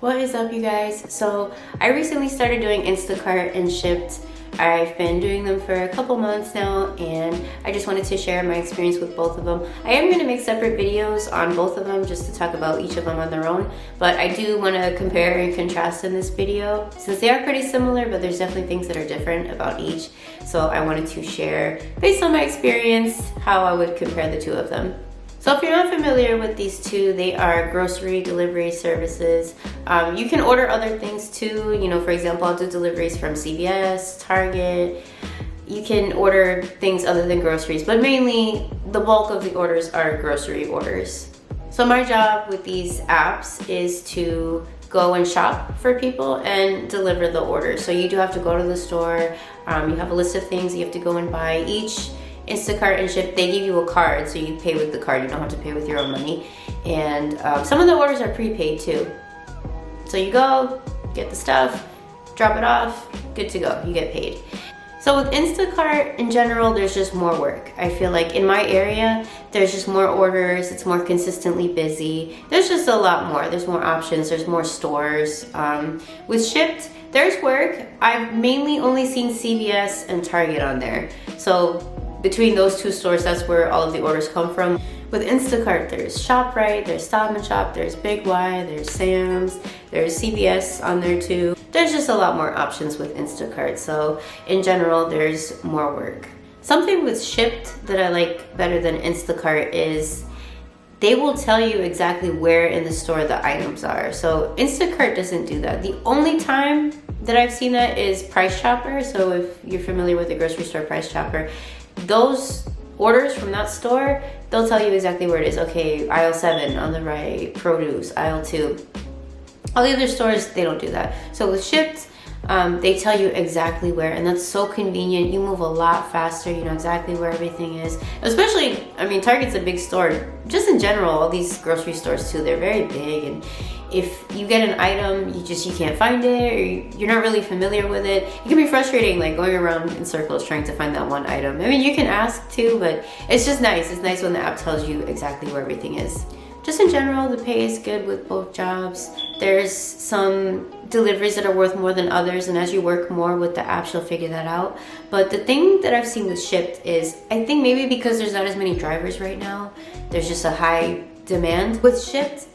What is up, you guys? So I recently started doing Instacart and Shipt. I've been doing them for a couple months now, and I just wanted to share my experience with both of them. I am going to make separate videos on both of them just to talk about each of them on their own, but I do want to compare and contrast in this video since they are pretty similar, but there's definitely things that are different about each. So I wanted to share, based on my experience, how I would compare the two of them. So if you're not familiar with these two, they are grocery delivery services. You can order other things too. You know, for example, I'll do deliveries from CVS, Target. You can order things other than groceries, but mainly the bulk of the orders are grocery orders. So my job with these apps is to go and shop for people and deliver the orders. So you do have to go to the store. You have a list of things you have to go and buy. Each Instacart and Shipt, they give you a card, so you pay with the card. You don't have to pay with your own money. And some of the orders are prepaid too. So you go, get the stuff, drop it off, good to go, you get paid. So with Instacart in general, there's just more work. I feel like in my area, there's just more orders, it's more consistently busy. There's just a lot more, there's more options, there's more stores. With Shipt, there's work. I've mainly only seen CVS and Target on there. So between those two stores, that's where all of the orders come from. With Instacart, there's ShopRite, there's Stop and Shop, there's Big Y, there's Sam's, there's CVS on there too. There's just a lot more options with Instacart, so in general, there's more work. Something with Shipt that I like better than Instacart is they will tell you exactly where in the store the items are. So Instacart doesn't do that. The only time that I've seen that is Price Chopper. So if you're familiar with the grocery store Price Chopper, those orders from that store, they'll tell you exactly where it is. Okay, aisle 7 on the right, produce, aisle 2. All the other stores, they don't do that. So with Shipt, they tell you exactly where, and that's so convenient. You move a lot faster, you know exactly where everything is. Especially, I mean, Target's a big store. Just in general, all these grocery stores too, they're very big, and if you get an item, you can't find it, or you're not really familiar with it, it can be frustrating, like going around in circles trying to find that one item. I mean, you can ask too, but it's just nice. It's nice when the app tells you exactly where everything is. Just in general, the pay is good with both jobs. There's some deliveries that are worth more than others, and as you work more with the apps, you'll figure that out. But the thing that I've seen with Shipt is, I think maybe because there's not as many drivers right now, there's just a high demand. With Shipt,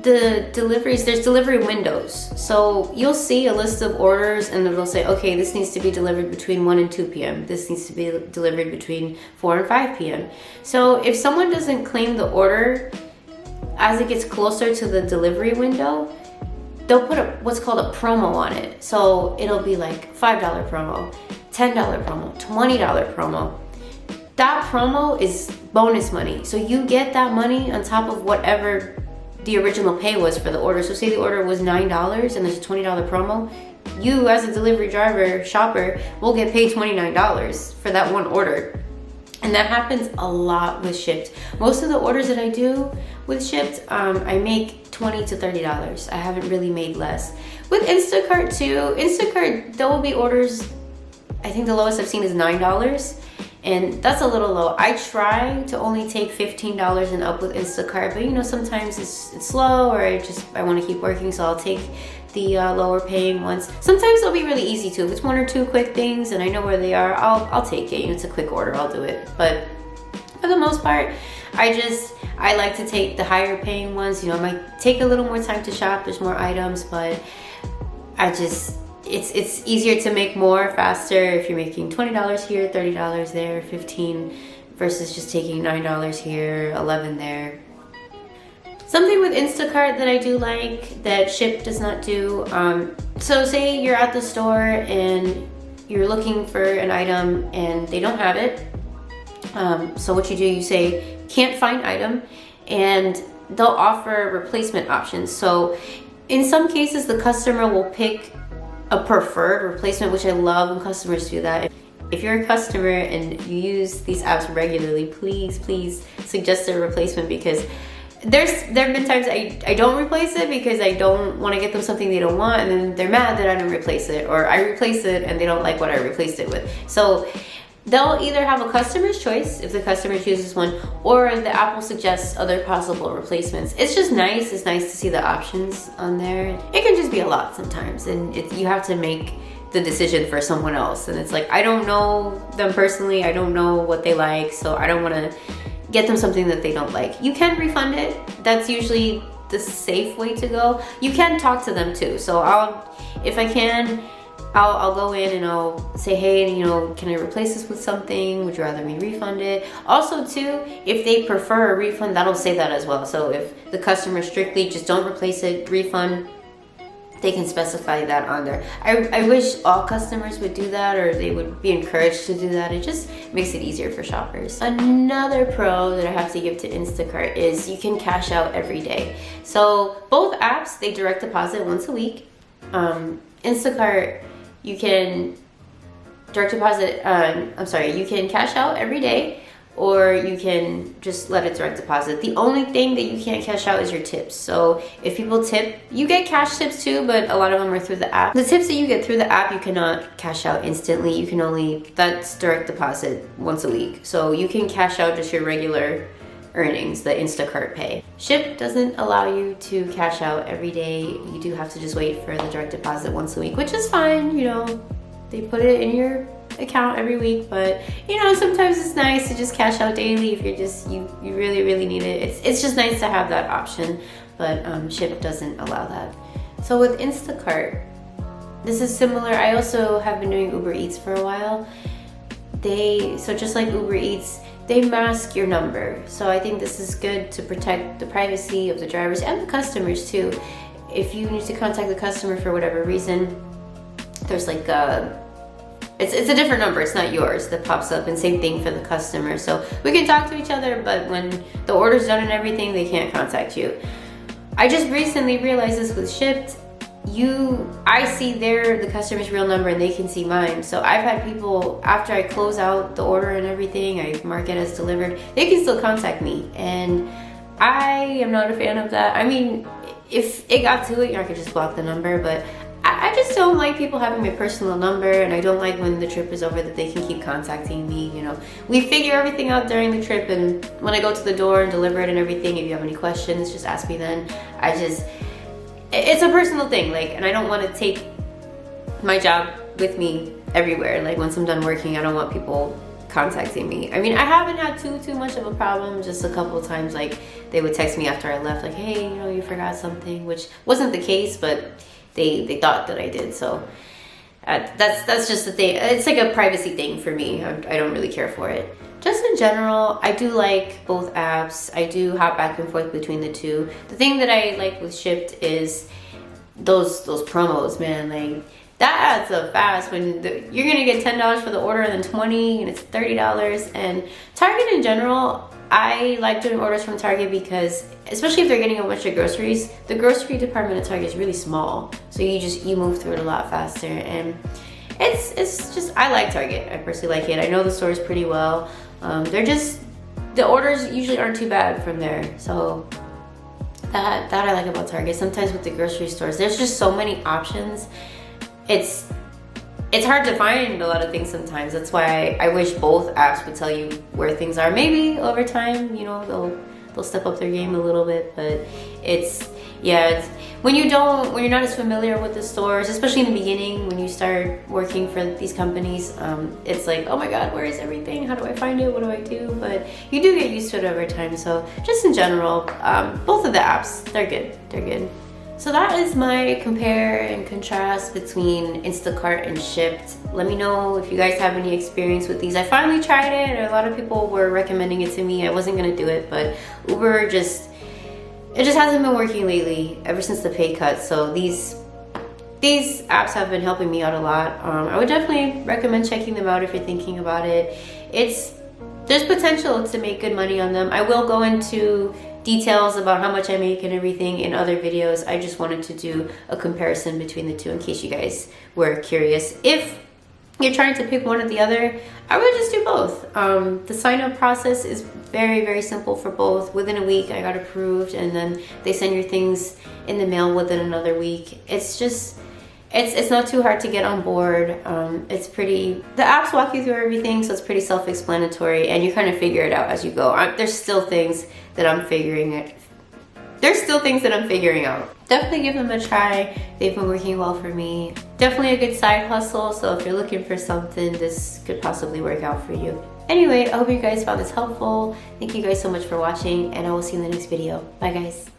the deliveries, there's delivery windows. So you'll see a list of orders and it'll say, okay, this needs to be delivered between 1 and 2 p.m. This needs to be delivered between 4 and 5 p.m. So if someone doesn't claim the order, as it gets closer to the delivery window, they'll put what's called a promo on it. So it'll be like $5 promo, $10 promo, $20 promo. That promo is bonus money. So you get that money on top of whatever the original pay was for the order. So say the order was $9 and there's a $20 promo, you as a delivery driver, shopper, will get paid $29 for that one order. And that happens a lot with Shipt. Most of the orders that I do with Shipt, I make $20 to $30. I haven't really made less. With Instacart too, Instacart, there will be orders, I think the lowest I've seen is $9. And that's a little low. I try to only take $15 and up with Instacart, but you know, sometimes it's slow, or I want to keep working, so I'll take the lower paying ones. Sometimes they'll be really easy too. If it's 1 or 2 quick things and I know where they are, I'll take it. You know, it's a quick order, I'll do it. But for the most part, I like to take the higher paying ones. You know, it might take a little more time to shop, there's more items, but it's easier to make more faster if you're making $20 here, $30 there, $15 versus just taking $9 here, $11 there. Something with Instacart that I do like that Shipt does not do. So say you're at the store and you're looking for an item and they don't have it. So what you do, you say, can't find item, and they'll offer replacement options. So in some cases, the customer will pick a preferred replacement, which I love when customers do that. If you're a customer and you use these apps regularly, please suggest a replacement, because there have been times I don't replace it because I don't want to get them something they don't want, and then they're mad that I didn't replace it, or I replace it and they don't like what I replaced it with. So they'll either have a customer's choice if the customer chooses one, or the app will suggest other possible replacements. It's just nice. It's nice to see the options on there. It can just be a lot sometimes, and you have to make the decision for someone else. And it's like, I don't know them personally. I don't know what they like, so I don't want to get them something that they don't like. You can refund it. That's usually the safe way to go. You can talk to them too. So if I can, I'll go in and I'll say, hey, you know, can I replace this with something? Would you rather me refund it? Also too, if they prefer a refund, that'll say that as well. So if the customer strictly just don't replace it, refund, they can specify that on there. I wish all customers would do that, or they would be encouraged to do that. It just makes it easier for shoppers. Another pro that I have to give to Instacart is you can cash out every day. So both apps, they direct deposit once a week. Instacart, you can direct deposit, you can cash out every day, or you can just let it direct deposit. The only thing that you can't cash out is your tips. So if people tip, you get cash tips too, but a lot of them are through the app. The tips that you get through the app, you cannot cash out instantly. You can only, that's direct deposit once a week. So you can cash out just your regular earnings, the Instacart pay. Shipt doesn't allow you to cash out every day. You do have to just wait for the direct deposit once a week, which is fine. You know, they put it in your account every week, but you know, sometimes it's nice to just cash out daily if you're just, you really need it. It's just nice to have that option, but Shipt doesn't allow that. So with Instacart, this is similar. I also have been doing Uber Eats for a while. So just like Uber Eats, they mask your number. So I think this is good to protect the privacy of the drivers and the customers too. If you need to contact the customer for whatever reason, there's like it's a different number, it's not yours, that pops up, and same thing for the customer. So we can talk to each other, but when the order's done and everything, they can't contact you. I just recently realized this with Shipt. I see the customer's real number and they can see mine. So I've had people, after I close out the order and everything, I mark it as delivered, they can still contact me. And I am not a fan of that. I mean, if it got to it, I could just block the number, but I just don't like people having my personal number, and I don't like when the trip is over that they can keep contacting me. You know, we figure everything out during the trip, and when I go to the door and deliver it and everything, if you have any questions, just ask me then. It's a personal thing, like, and I don't want to take my job with me everywhere. Like, once I'm done working, I don't want people contacting me. I mean, I haven't had too much of a problem. Just a couple of times, like, they would text me after I left, like, hey, you know, you forgot something, which wasn't the case, but they thought that I did. So that's just the thing. It's like a privacy thing for me. I don't really care for it. Just in general, I do like both apps. I do hop back and forth between the two. The thing that I like with Shipt is those promos, man. Like, that adds up fast when you're gonna get $10 for the order and then $20 and it's $30. And Target in general, I like doing orders from Target because, especially if they're getting a bunch of groceries, the grocery department at Target is really small. So you move through it a lot faster, and it's just, I like Target. I personally like it. I know the stores pretty well. The orders usually aren't too bad from there. So that I like about Target. Sometimes with the grocery stores, there's just so many options. It's hard to find a lot of things sometimes. That's why I wish both apps would tell you where things are. Maybe over time, you know, they'll step up their game a little bit, but it's when you're not as familiar with the stores, especially in the beginning when you start working for these companies, it's like, oh my god, where is everything? How do I find it? What do I do? But you do get used to it over time. So just in general, both of the apps, they're good. So that is my compare and contrast between Instacart and Shipt. Let me know if you guys have any experience with these. I finally tried it, and a lot of people were recommending it to me. I wasn't gonna do it, but Uber it just hasn't been working lately, ever since the pay cut. So these apps have been helping me out a lot. I would definitely recommend checking them out if you're thinking about it. There's potential to make good money on them. I will go into details about how much I make and everything in other videos. I just wanted to do a comparison between the two in case you guys were curious. If you're trying to pick one or the other, I would just do both. The sign up process is very simple for both. Within a week I got approved, and then they send your things in the mail within another week. It's it's not too hard to get on board. It's pretty, the apps walk you through everything, so it's pretty self-explanatory, and you kind of figure it out as you go. There's still things that I'm figuring out. Definitely give them a try. They've been working well for me. Definitely a good side hustle, so if you're looking for something, this could possibly work out for you. Anyway, I hope you guys found this helpful. Thank you guys so much for watching, and I will see you in the next video. Bye guys.